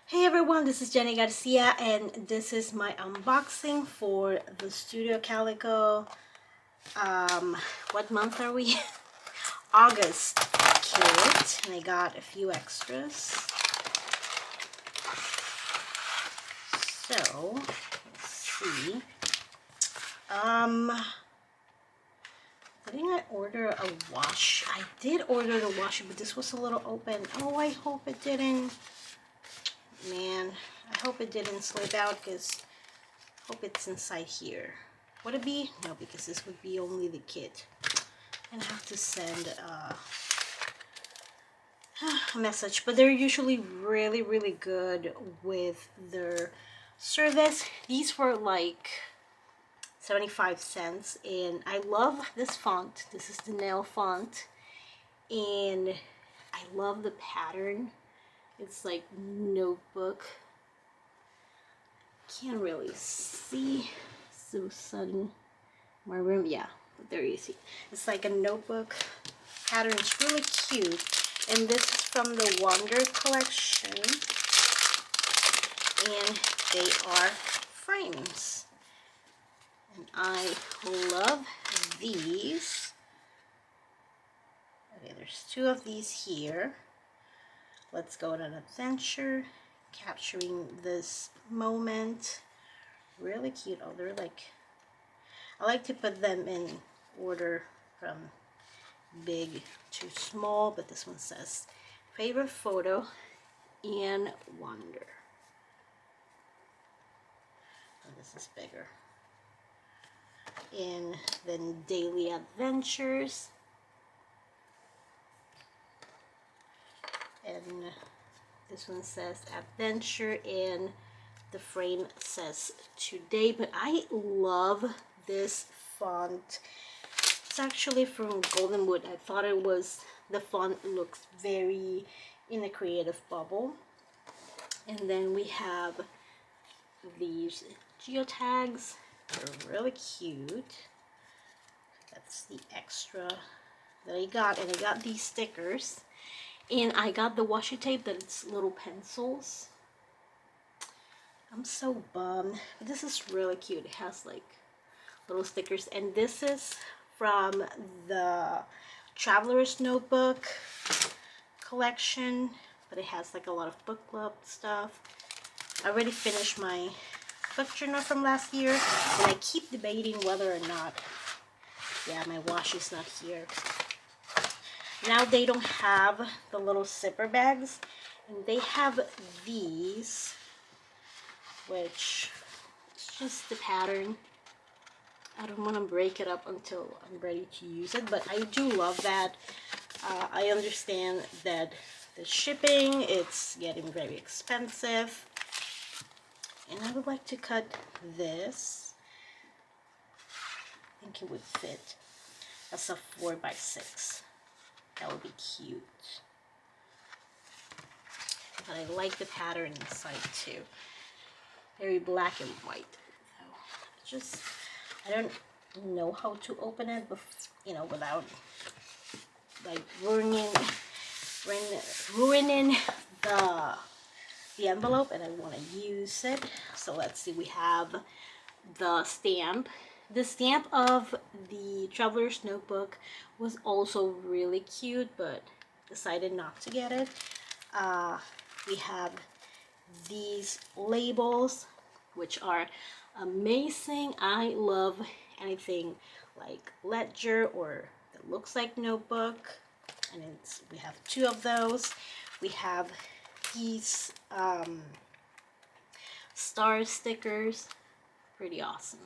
Hey everyone, this is Jenny Garcia and this is my unboxing for the Studio Calico. What month are we? August kit, and I got a few extras. So, let's see. Didn't I order a wash? I did order the wash, but this was a little open. Oh, I hope it didn't. Man, I hope it didn't slip out because hope it's inside here. Would it be? No, because this would be only the kit. And I have to send a message. But they're usually really good with their service. These were like 75 cents. And I love this font. This is the nail font. And I love the pattern. It's like notebook. Can't really see so sudden. My room, yeah, but there you see. It's like a notebook pattern. It's really cute. And this is from the Wonder collection. And they are frames. And I love these. Okay, there's two of these here. Let's go on an adventure, capturing this moment. Really cute. Oh, they're like, I like to put them in order from big to small, but this one says favorite photo and wonder. And this is bigger. And then daily adventures. And this one says adventure, and the frame says today. But I love this font. It's actually from Goldenwood. I thought it was, the font looks very in a creative bubble. And then we have these geotags. They're really cute. That's the extra that I got. And I got these stickers. And I got the washi tape that's little pencils. I'm so bummed. But this is really cute. It has like little stickers. And this is from the Traveler's Notebook collection. But it has like a lot of book club stuff. I already finished my book journal from last year. And I keep debating whether or not, yeah, my washi is not here. Now they don't have the little zipper bags, and they have these, which is just the pattern. I don't want to break it up until I'm ready to use it, but I do love that. I understand that the shipping, it's getting very expensive. And I would like to cut this. I think it would fit as a 4x6. That would be cute. But I like the pattern inside too. Very black and white. So just, I don't know how to open it, but you know, without like ruining the envelope, and I want to use it. So let's see. We have the stamp. The stamp of the Traveler's Notebook was also really cute, but decided not to get it. We have these labels, which are amazing. I love anything like ledger or that looks like notebook, and we have two of those. We have these star stickers, pretty awesome.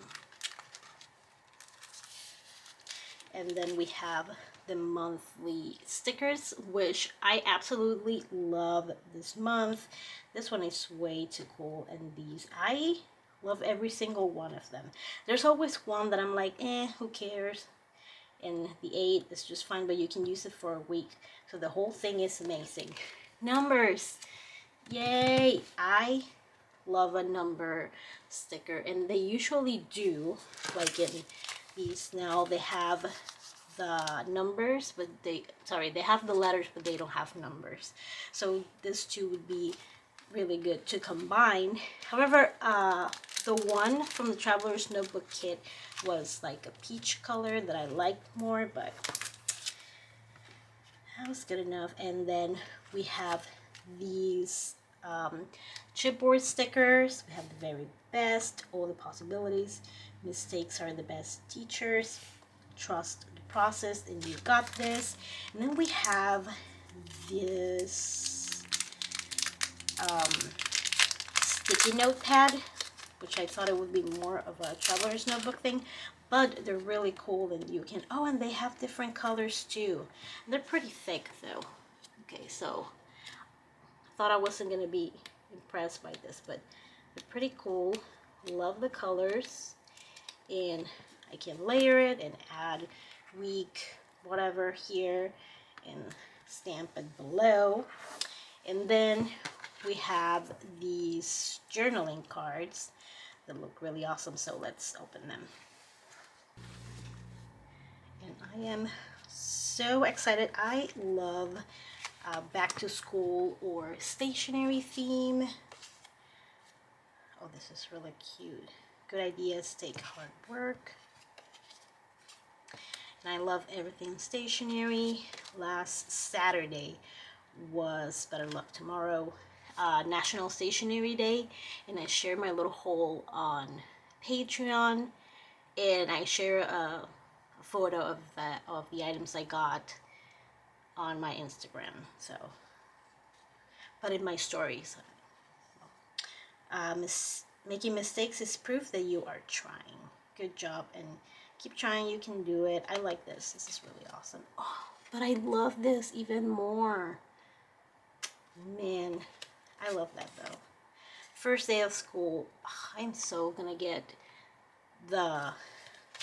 And then we have the monthly stickers, which I absolutely love this month. This one is way too cool, and these, I love every single one of them. There's always one that I'm like, who cares? And the 8 is just fine, but you can use it for a week. So the whole thing is amazing. Numbers, yay! I love a number sticker, and they usually do, like in these now, they have the numbers, but they have the letters, but they don't have numbers. So this too would be really good to combine. However, the one from the Traveler's Notebook kit was like a peach color that I liked more, but that was good enough. And then we have these chipboard stickers. We have the very best, all the possibilities. Mistakes are the best teachers. Trust the process, and you got this. And then we have this sticky notepad, which I thought it would be more of a traveler's notebook thing, but they're really cool, and you can, oh, and they have different colors too. They're pretty thick though. Okay, so I thought I wasn't gonna be impressed by this, but they're pretty cool. Love the colors, and I can layer it and add week, whatever here, and stamp it below. And then we have these journaling cards that look really awesome, so let's open them. And I am so excited. I love back to school or stationery theme. Oh, this is really cute. Good ideas take hard work. And I love everything stationery. Last Saturday was Better Luck Tomorrow, National Stationery Day, and I shared my little haul on Patreon, and I share a photo of the items I got on my Instagram. So, but in my stories, making mistakes is proof that you are trying. Good job, and keep trying. You can do it. I like this. This is really awesome. Oh, but I love this even more. Man, I love that though. First day of school, I'm so gonna get the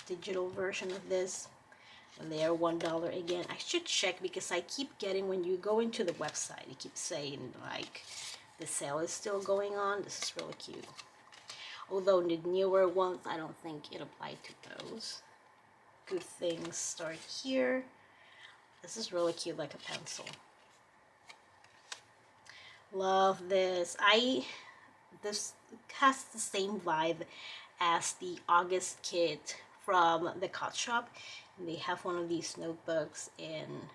digital version of this when they are $1 again. I should check, because I keep getting, when you go into the website, it keeps saying like the sale is still going on. This is really cute. Although the newer ones, I don't think it applied to those. Good things start here. This is really cute, like a pencil. Love this. This has the same vibe as the August kit from the Cut Shop. And they have one of these notebooks, and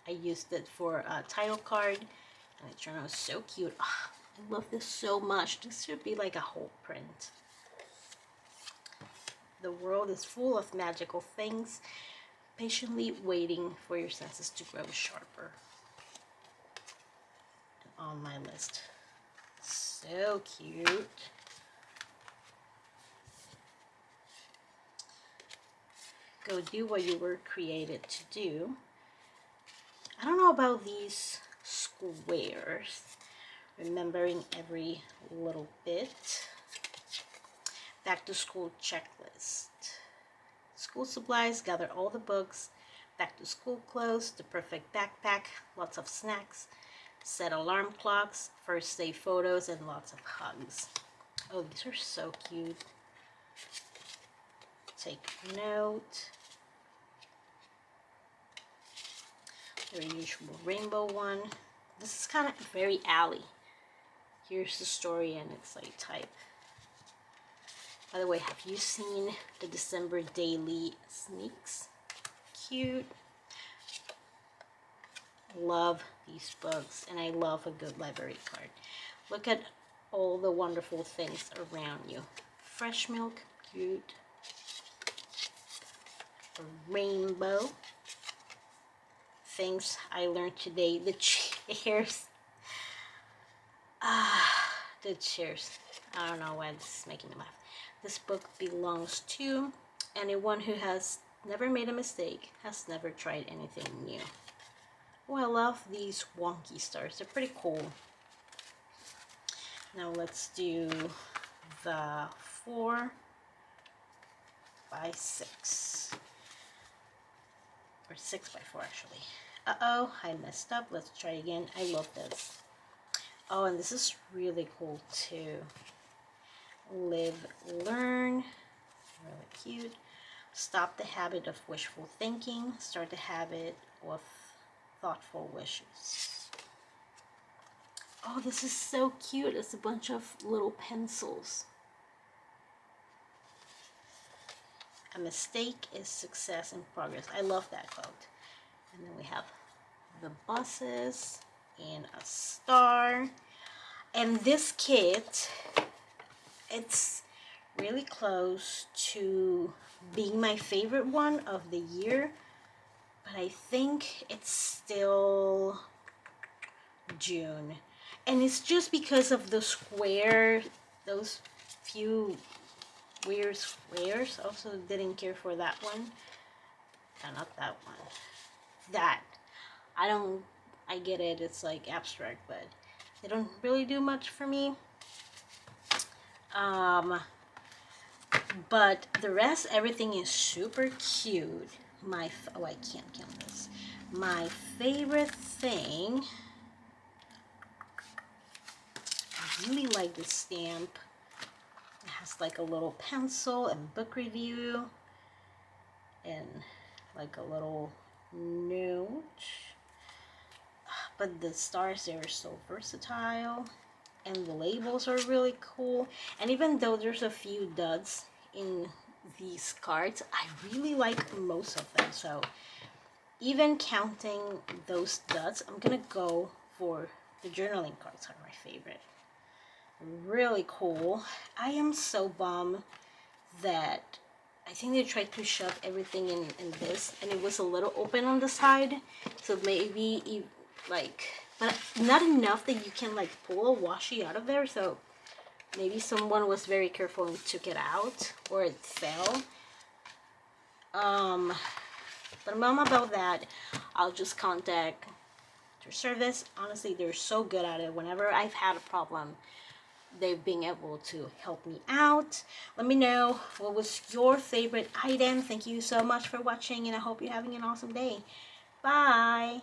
I used it for a title card, and it turned out so cute. Oh, I love this so much. This should be like a whole print. The world is full of magical things, patiently waiting for your senses to grow sharper. And on my list. So cute. Go do what you were created to do. I don't know about these squares. Remembering every little bit. Back to school checklist. School supplies, gather all the books. Back to school clothes, the perfect backpack, lots of snacks. Set alarm clocks, first day photos, and lots of hugs. Oh, these are so cute. Take note. Their usual rainbow one. This is kind of very alley. Here's the story, and it's like type. By the way, have you seen the December daily sneaks? Cute. Love these books, and I love a good library card. Look at all the wonderful things around you. Fresh milk, cute. A rainbow. Things I learned today. The chairs. The chairs. I don't know why this is making me laugh. This book belongs to anyone who has never made a mistake, has never tried anything new. Oh, I love these wonky stars. They're pretty cool. Now let's do the 4 by 6. Or 6 by 4 actually. Uh-oh, I messed up. Let's try again. I love this. Oh, and this is really cool too. Live, learn. Really cute. Stop the habit of wishful thinking. Start the habit of thoughtful wishes. Oh, this is so cute. It's a bunch of little pencils. A mistake is success in progress. I love that quote. And then we have the buses and a star. And this kit, it's really close to being my favorite one of the year, but I think it's still June. And it's just because of the square, those few weird squares. Also didn't care for that one. No, not that one. That. I get it, it's like abstract, but they don't really do much for me. But the rest, everything is super cute. Oh, I can't count this. My favorite thing, I really like this stamp. It has like a little pencil and book review and like a little note. But the stars there are so versatile and the labels are really cool. And even though there's a few duds in these cards, I really like most of them. So even counting those duds, I'm gonna go for the journaling cards are my favorite. Really cool. I am so bummed that I think they tried to shove everything in this, and it was a little open on the side, so maybe like, but not enough that you can like pull a washi out of there. So maybe someone was very careful and took it out, or it fell. But I'm bummed about that. I'll just contact their service. Honestly, they're so good at it. Whenever I've had a problem, they've been able to help me out. Let me know what was your favorite item. Thank you so much for watching, and I hope you're having an awesome day. Bye.